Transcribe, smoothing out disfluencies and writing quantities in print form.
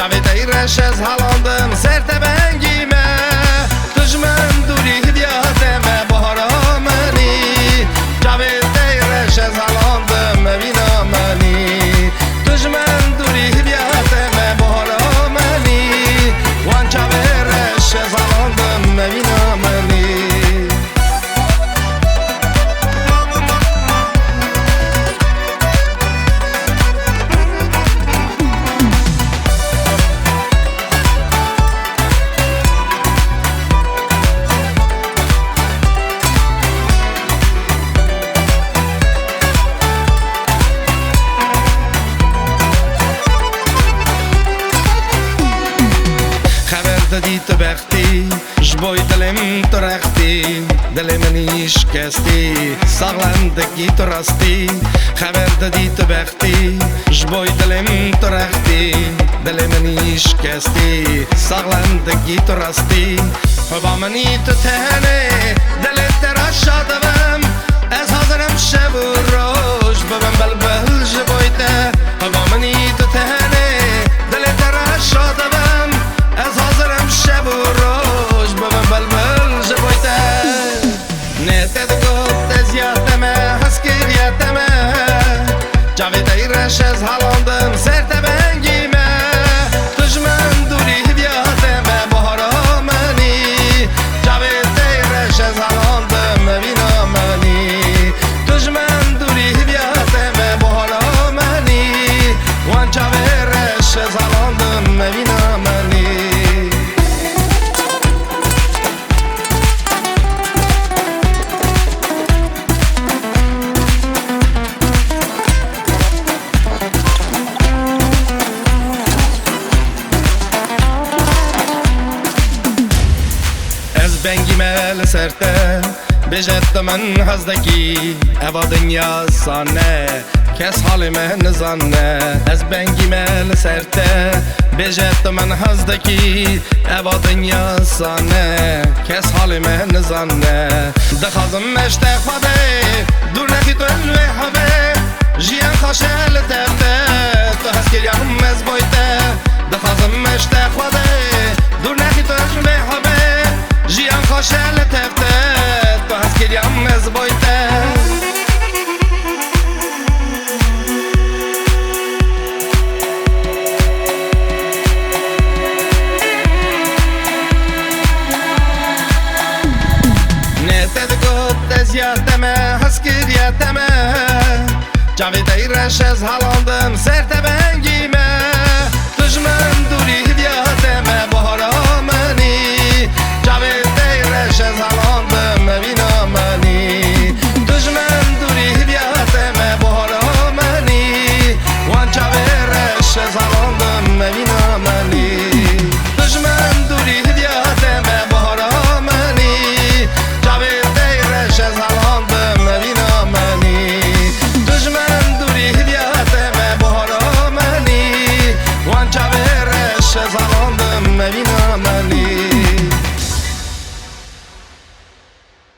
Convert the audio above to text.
جاوید ایرش از هلاندم سرت بنگیمه دشمن دوری هدیاتم بهارا منی جاوید ایرش از هلاندم مبینا منی دشمن دوری هدیاتم بهارا منی وان جاویدش از هلاندم مبینا منی دادی تو بختی جبوی دلم تو رختی دل منی شکستی ساغلندگی تو راستی خبر دادی تو بختی جبوی دلم تو رختی دل منی شکستی ساغلندگی تو راستی با منی تو تهنه دلت را شادم از حاضرم شب و روش ببن بلبل جبویته با منی تو تهنه دلت را شادم از حاضرم شب و روش ببن بلبل جبویته نتت گفت از یادمه هسکریتمه جاوید ایرش از هلاندم سرت بنگیمه دشمن دوری هدیاتمه بهارا منی جاوید ایرش از هلاندم مبینا منی دشمن دوری هدیاتمه بهارا منی وان جاویدش از هلاندم مبینا منی بنگیمه لسرته بجد من هزدکی اوا دنیا سانه کس حال من نزانه از بنگیمه لسرته بجد من هزدکی اوا دنیا سانه کس حال من نزانه دخازم مشتاق خواده دور نکی تو الوی حبه جیان خاشه لتفته تو هست کلیم از بایته دخازم مشتاق خواده دور نکی تو الوی حبه جیان خوشه لطفته تو هست کلیم از بایته نتت گفت از یادمه هست کریتمه جاوید ایرش از هلاندم سرت بنگیمه دشمن دوری هدیاتمه بهارا منی جاوید ایرش از هلاندم مبینا منی دشمن دوری هدیاتمه بهارا منی وان جاویدش از هلاندم مبینا منی دشمن دوری هدیاتمه بهارا منی جاوید ایرش از هلاندم مبینا منی دشمن دوری هدیاتمه بهارا منی وان جاویدش از